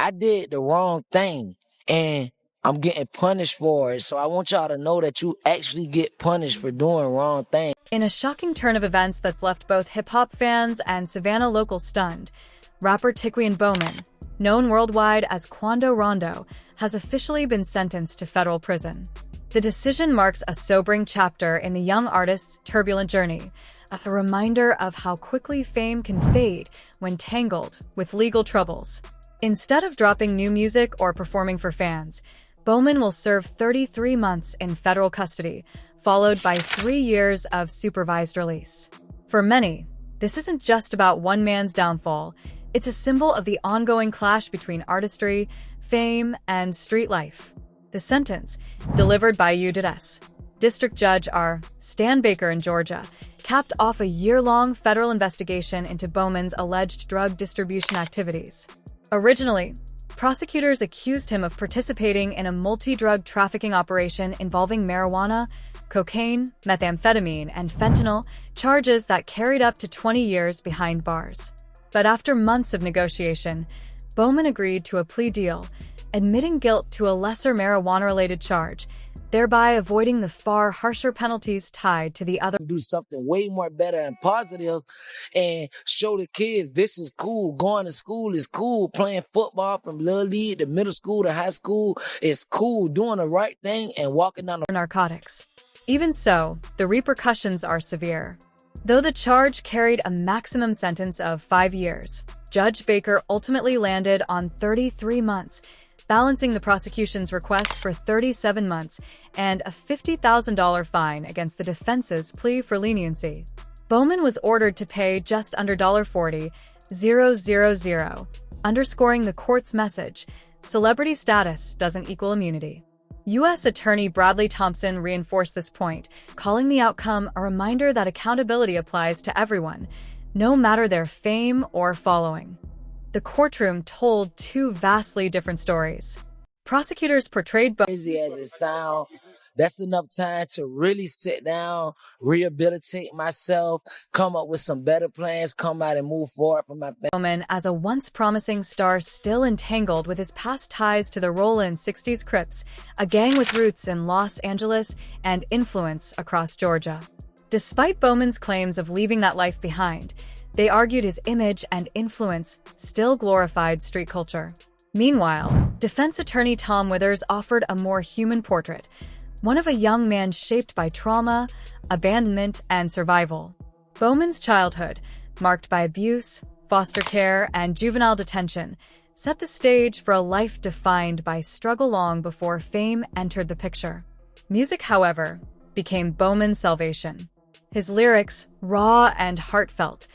I did the wrong thing and I'm getting punished for it. So I want y'all to know that you actually get punished for doing wrong things. In a shocking turn of events that's left both hip-hop fans and Savannah locals stunned, rapper Tiquian Bowman, known worldwide as Quando Rondo, has officially been sentenced to federal prison. The decision marks a sobering chapter in the young artist's turbulent journey, a reminder of how quickly fame can fade when tangled with legal troubles. Instead of dropping new music or performing for fans, Bowman will serve 33 months in federal custody, followed by 3 years of supervised release. For many, this isn't just about one man's downfall. It's a symbol of the ongoing clash between artistry, fame, and street life. The sentence, delivered by U.S. District Judge R. Stan Baker in Georgia, capped off a year-long federal investigation into Bowman's alleged drug distribution activities. Originally, prosecutors accused him of participating in a multi-drug trafficking operation involving marijuana, cocaine, methamphetamine, and fentanyl, charges that carried up to 20 years behind bars. But after months of negotiation, Bowman agreed to a plea deal, admitting guilt to a lesser marijuana-related charge, thereby avoiding the far harsher penalties tied to the other. Do something way more better and positive and show the kids this is cool. Going to school is cool. Playing football from little league to middle school to high school is cool. Doing the right thing and walking down the narcotics. Even so, the repercussions are severe. Though the charge carried a maximum sentence of 5 years, Judge Baker ultimately landed on 33 months, balancing the prosecution's request for 37 months and a $50,000 fine against the defense's plea for leniency. Bowman was ordered to pay just under $40,000, underscoring the court's message: celebrity status doesn't equal immunity. U.S. Attorney Bradley Thompson reinforced this point, calling the outcome a reminder that accountability applies to everyone, no matter their fame or following. The courtroom told two vastly different stories. Prosecutors portrayed both. Crazy as it sounds, that's enough time to really sit down, rehabilitate myself, come up with some better plans, come out and move forward for my family. Bowman as a once promising star still entangled with his past ties to the Rollin' 60s Crips, a gang with roots in Los Angeles and influence across Georgia. Despite Bowman's claims of leaving that life behind, they argued his image and influence still glorified street culture. Meanwhile, defense attorney Tom Withers offered a more human portrait, one of a young man shaped by trauma, abandonment, and survival. Bowman's childhood, marked by abuse, foster care, and juvenile detention, set the stage for a life defined by struggle long before fame entered the picture. Music, however, became Bowman's salvation. His lyrics, raw and heartfelt,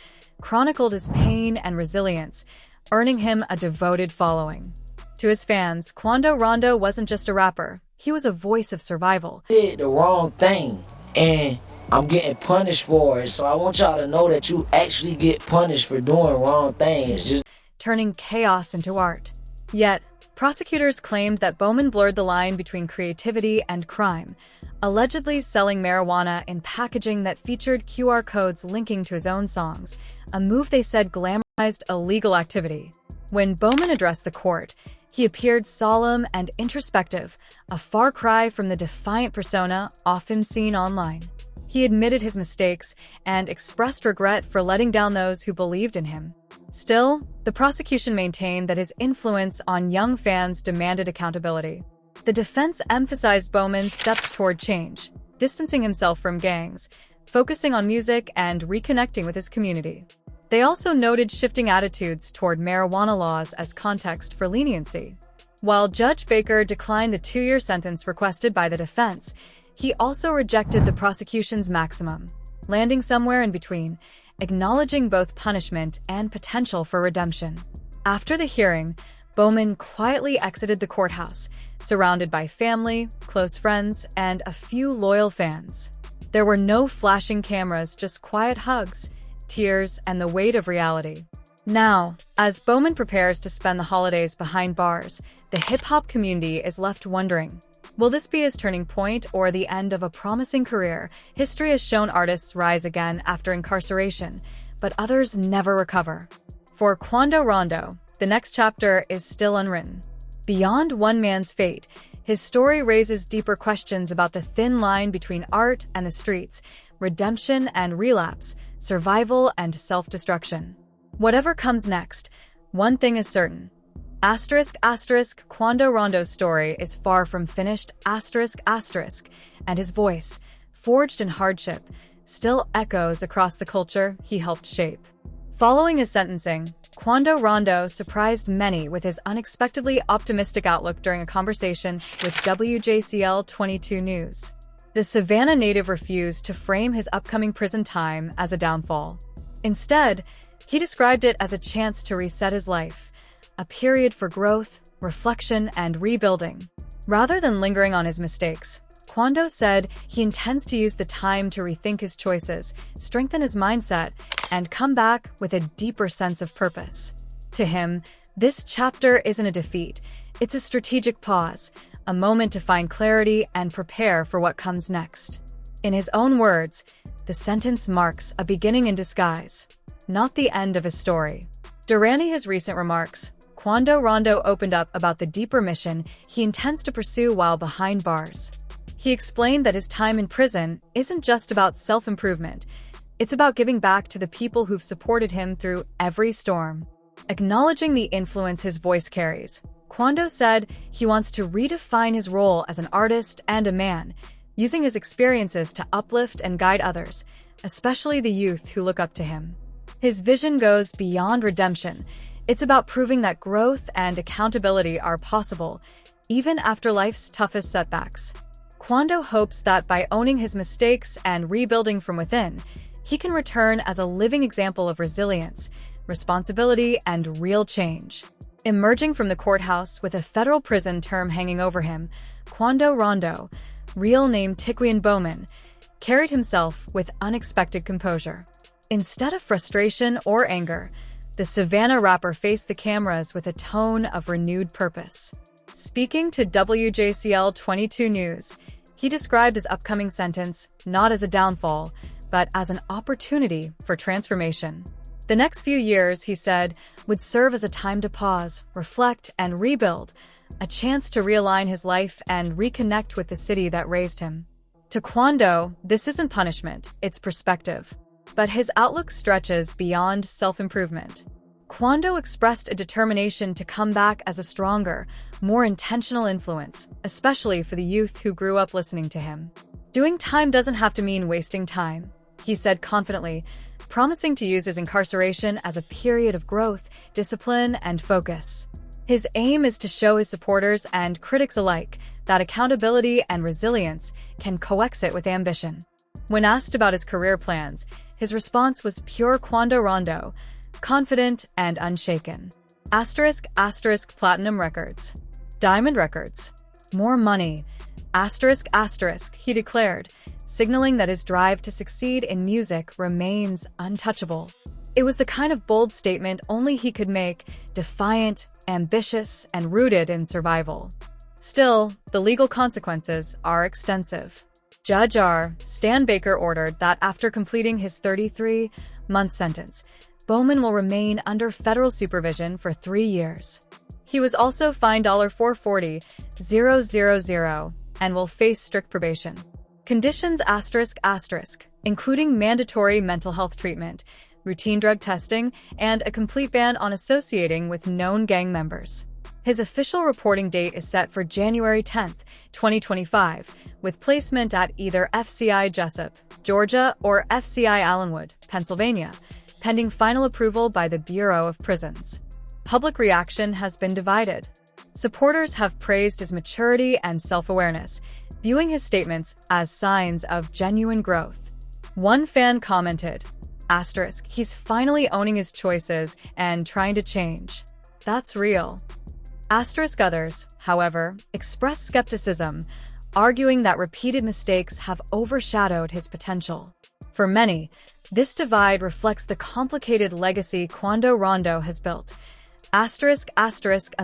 chronicled his pain and resilience, earning him a devoted following. To his fans, Quando Rondo wasn't just a rapper, he was a voice of survival. I did the wrong thing and I'm getting punished for it. So I want y'all to know that you actually get punished for doing wrong things. Just turning chaos into art. Yet, prosecutors claimed that Bowman blurred the line between creativity and crime, allegedly selling marijuana in packaging that featured QR codes linking to his own songs, a move they said glamorized illegal activity. When Bowman addressed the court, he appeared solemn and introspective, a far cry from the defiant persona often seen online. He admitted his mistakes and expressed regret for letting down those who believed in him. Still, the prosecution maintained that his influence on young fans demanded accountability. The defense emphasized Bowman's steps toward change, distancing himself from gangs, focusing on music, and reconnecting with his community. They also noted shifting attitudes toward marijuana laws as context for leniency. While Judge Baker declined the 2-year sentence requested by the defense, he also rejected the prosecution's maximum, landing somewhere in between, acknowledging both punishment and potential for redemption. After the hearing, Bowman quietly exited the courthouse, surrounded by family, close friends, and a few loyal fans. There were no flashing cameras, just quiet hugs, tears, and the weight of reality. Now, as Bowman prepares to spend the holidays behind bars, the hip-hop community is left wondering, will this be his turning point or the end of a promising career? History has shown artists rise again after incarceration, but others never recover. For Quando Rondo, the next chapter is still unwritten. Beyond one man's fate, his story raises deeper questions about the thin line between art and the streets, redemption and relapse, survival and self-destruction. Whatever comes next, one thing is certain. Quando Rondo's story is far from finished, and his voice, forged in hardship, still echoes across the culture he helped shape. Following his sentencing, Quando Rondo surprised many with his unexpectedly optimistic outlook during a conversation with WJCL 22 News. The Savannah native refused to frame his upcoming prison time as a downfall. Instead, he described it as a chance to reset his life, a period for growth, reflection, and rebuilding. Rather than lingering on his mistakes, Quando said he intends to use the time to rethink his choices, strengthen his mindset, and come back with a deeper sense of purpose. To him, this chapter isn't a defeat. It's a strategic pause, a moment to find clarity and prepare for what comes next. In his own words, the sentence marks a beginning in disguise, not the end of his story. During his recent remarks, Quando Rondo opened up about the deeper mission he intends to pursue while behind bars. He explained that his time in prison isn't just about self-improvement. It's about giving back to the people who've supported him through every storm. Acknowledging the influence his voice carries, Quando said he wants to redefine his role as an artist and a man, using his experiences to uplift and guide others, especially the youth who look up to him. His vision goes beyond redemption. It's about proving that growth and accountability are possible, even after life's toughest setbacks. Quando hopes that by owning his mistakes and rebuilding from within, he can return as a living example of resilience, responsibility, and real change. Emerging from the courthouse with a federal prison term hanging over him, Quando Rondo, real name Tiquian Bowman, carried himself with unexpected composure. Instead of frustration or anger, the Savannah rapper faced the cameras with a tone of renewed purpose. Speaking to WJCL 22 News, he described his upcoming sentence not as a downfall, but as an opportunity for transformation. The next few years, he said, would serve as a time to pause, reflect, and rebuild, a chance to realign his life and reconnect with the city that raised him. To Quando, this isn't punishment, it's perspective. But his outlook stretches beyond self-improvement. Quando expressed a determination to come back as a stronger, more intentional influence, especially for the youth who grew up listening to him. Doing time doesn't have to mean wasting time, he said confidently, promising to use his incarceration as a period of growth, discipline, and focus. His aim is to show his supporters and critics alike that accountability and resilience can coexist with ambition. When asked about his career plans, his response was pure Quando Rondo, confident and unshaken. Platinum records. Diamond records. More money. He declared, signaling that his drive to succeed in music remains untouchable. It was the kind of bold statement only he could make, defiant, ambitious, and rooted in survival. Still, the legal consequences are extensive. Judge R. Stan Baker ordered that after completing his 33-month sentence, Bowman will remain under federal supervision for 3 years. He was also fined $440,000 and will face strict probation. Conditions including mandatory mental health treatment, routine drug testing, and a complete ban on associating with known gang members. His official reporting date is set for January 10, 2025, with placement at either FCI Jessup, Georgia, or FCI Allenwood, Pennsylvania, pending final approval by the Bureau of Prisons. Public reaction has been divided. Supporters have praised his maturity and self-awareness, viewing his statements as signs of genuine growth. One fan commented, he's finally owning his choices and trying to change. That's real. Others, however, expressed skepticism, arguing that repeated mistakes have overshadowed his potential. For many, this divide reflects the complicated legacy Quando Rondo has built. A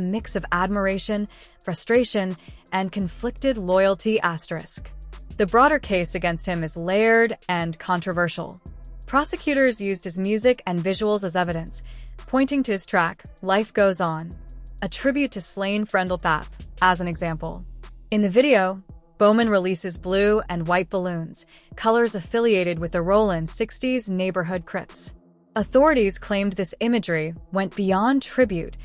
mix of admiration, frustration, and conflicted loyalty. The broader case against him is layered and controversial. Prosecutors used his music and visuals as evidence, pointing to his track, Life Goes On, a tribute to slain Friendlepap, as an example. In the video, Bowman releases blue and white balloons, colors affiliated with the Rollin 60s neighborhood Crips. Authorities claimed this imagery went beyond tribute.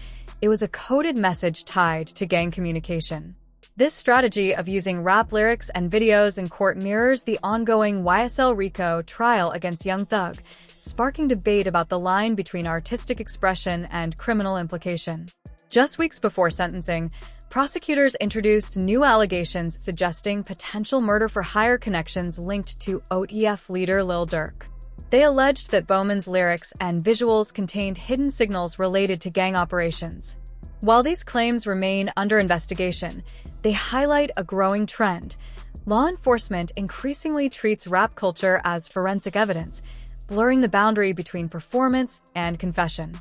It was a coded message tied to gang communication. This strategy of using rap lyrics and videos in court mirrors the ongoing YSL RICO trial against Young Thug, sparking debate about the line between artistic expression and criminal implication. Just weeks before sentencing, prosecutors introduced new allegations suggesting potential murder-for-hire connections linked to OTF leader Lil Durk. They alleged that Bowman's lyrics and visuals contained hidden signals related to gang operations. While these claims remain under investigation, they highlight a growing trend. Law enforcement increasingly treats rap culture as forensic evidence, blurring the boundary between performance and confession.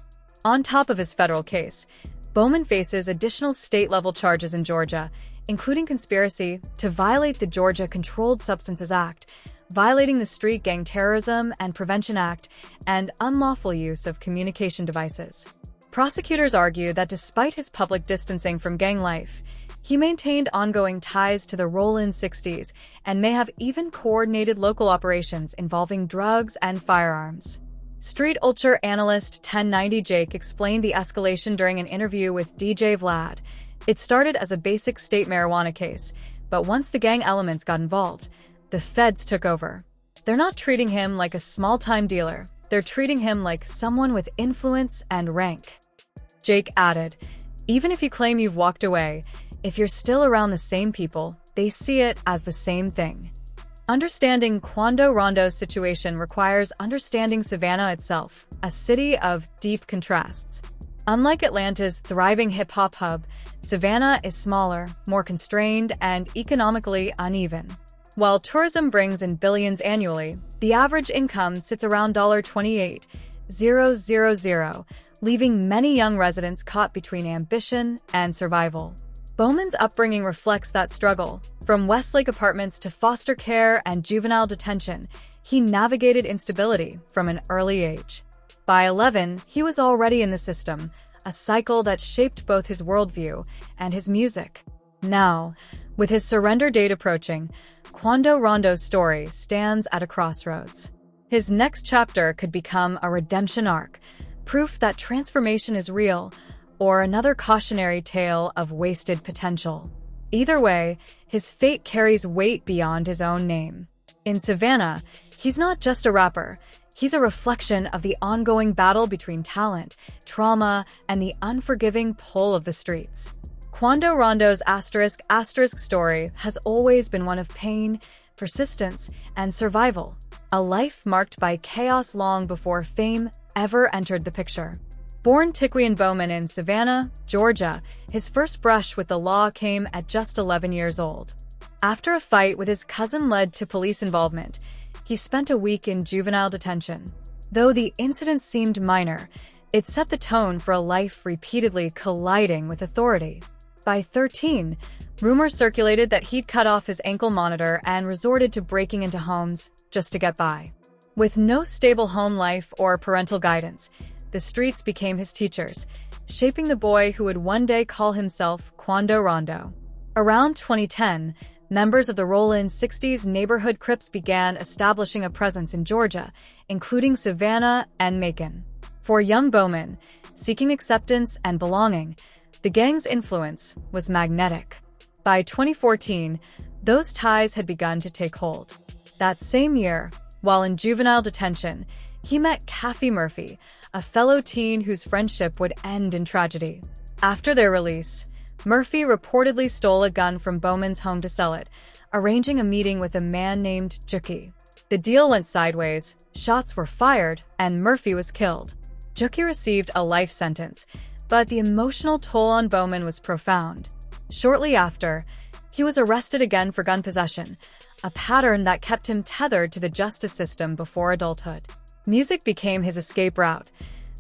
On top of his federal case, Bowman faces additional state-level charges in Georgia, including conspiracy to violate the Georgia Controlled Substances Act, violating the Street Gang Terrorism and Prevention Act, and unlawful use of communication devices. Prosecutors argue that despite his public distancing from gang life, he maintained ongoing ties to the Rollin 60s and may have even coordinated local operations involving drugs and firearms. Street Ultra analyst 1090 Jake explained the escalation during an interview with DJ Vlad. It started as a basic state marijuana case, but once the gang elements got involved, the feds took over. They're not treating him like a small-time dealer. They're treating him like someone with influence and rank. Jake added, even if you claim you've walked away, if you're still around the same people, they see it as the same thing. Understanding Quando Rondo's situation requires understanding Savannah itself, a city of deep contrasts. Unlike Atlanta's thriving hip-hop hub, Savannah is smaller, more constrained, and economically uneven. While tourism brings in billions annually, the average income sits around $28,000, leaving many young residents caught between ambition and survival. Bowman's upbringing reflects that struggle. From Westlake apartments to foster care and juvenile detention, he navigated instability from an early age. By 11, he was already in the system, a cycle that shaped both his worldview and his music. Now, with his surrender date approaching, Quando Rondo's story stands at a crossroads. His next chapter could become a redemption arc, proof that transformation is real, or another cautionary tale of wasted potential. Either way, his fate carries weight beyond his own name. In Savannah, he's not just a rapper. He's a reflection of the ongoing battle between talent, trauma, and the unforgiving pull of the streets. Quando Rondo's *** story has always been one of pain, persistence, and survival, a life marked by chaos long before fame ever entered the picture. Born Tiquian Bowman in Savannah, Georgia, his first brush with the law came at just 11 years old. After a fight with his cousin led to police involvement, he spent a week in juvenile detention. Though the incident seemed minor, it set the tone for a life repeatedly colliding with authority. By 13, rumors circulated that he'd cut off his ankle monitor and resorted to breaking into homes just to get by. With no stable home life or parental guidance, the streets became his teachers, shaping the boy who would one day call himself Quando Rondo. Around 2010, members of the Rollin 60s neighborhood Crips began establishing a presence in Georgia, including Savannah and Macon. For young Bowman, seeking acceptance and belonging, the gang's influence was magnetic. By 2014, those ties had begun to take hold. That same year, while in juvenile detention, he met Kathy Murphy, a fellow teen whose friendship would end in tragedy. After their release, Murphy reportedly stole a gun from Bowman's home to sell it, arranging a meeting with a man named Juki. The deal went sideways, shots were fired, and Murphy was killed. Juki received a life sentence, but the emotional toll on Bowman was profound. Shortly after, he was arrested again for gun possession, a pattern that kept him tethered to the justice system before adulthood. Music became his escape route.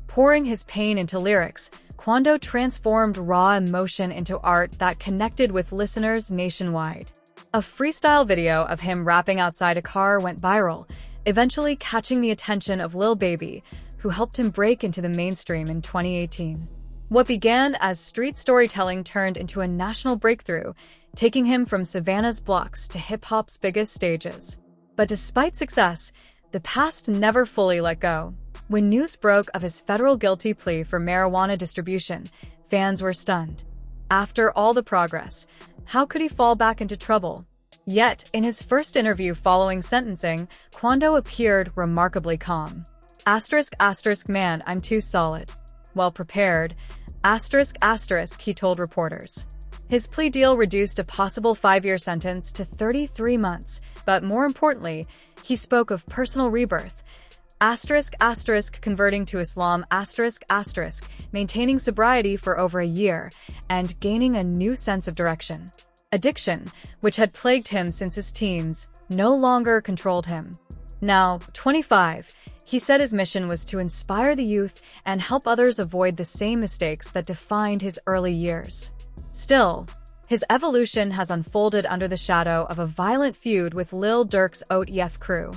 Pouring his pain into lyrics, Quando transformed raw emotion into art that connected with listeners nationwide. A freestyle video of him rapping outside a car went viral, eventually catching the attention of Lil Baby, who helped him break into the mainstream in 2018. What began as street storytelling turned into a national breakthrough, taking him from Savannah's blocks to hip-hop's biggest stages. But despite success, the past never fully let go. When news broke of his federal guilty plea for marijuana distribution, fans were stunned. After all the progress, how could he fall back into trouble? Yet, in his first interview following sentencing, Quando appeared remarkably calm. ***, man, I'm too solid. Well prepared. ***, he told reporters. His plea deal reduced a possible 5-year sentence to 33 months, but more importantly, he spoke of personal rebirth. Converting to Islam, maintaining sobriety for over a year, and gaining a new sense of direction. Addiction, which had plagued him since his teens, no longer controlled him. Now, 25, he said his mission was to inspire the youth and help others avoid the same mistakes that defined his early years. Still, his evolution has unfolded under the shadow of a violent feud with Lil Durk's OTF crew.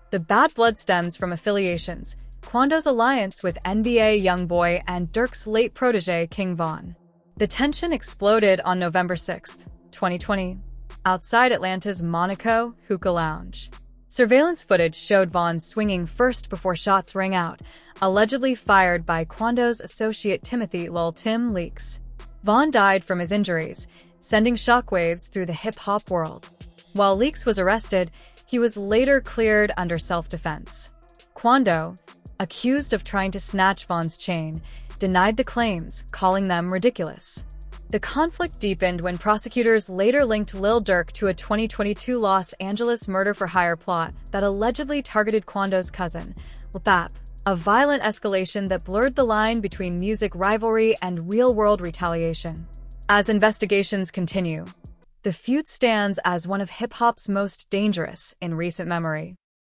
The bad blood stems from affiliations, Quando's alliance with NBA YoungBoy and Durk's late protege King Von. The tension exploded on November 6, 2020, outside Atlanta's Monaco Hookah Lounge. Surveillance footage showed Von swinging first before shots rang out, allegedly fired by Quando's associate Timothy Lil Tim Leaks. Von died from his injuries, sending shockwaves through the hip-hop world. While Leaks was arrested, he was later cleared under self-defense. Quando, accused of trying to snatch Von's chain, denied the claims, calling them ridiculous. The conflict deepened when prosecutors later linked Lil Durk to a 2022 Los Angeles murder-for-hire plot that allegedly targeted Quando's cousin, Lil Pap, a violent escalation that blurred the line between music rivalry and real-world retaliation. As investigations continue, the feud stands as one of hip-hop's most dangerous in recent memory.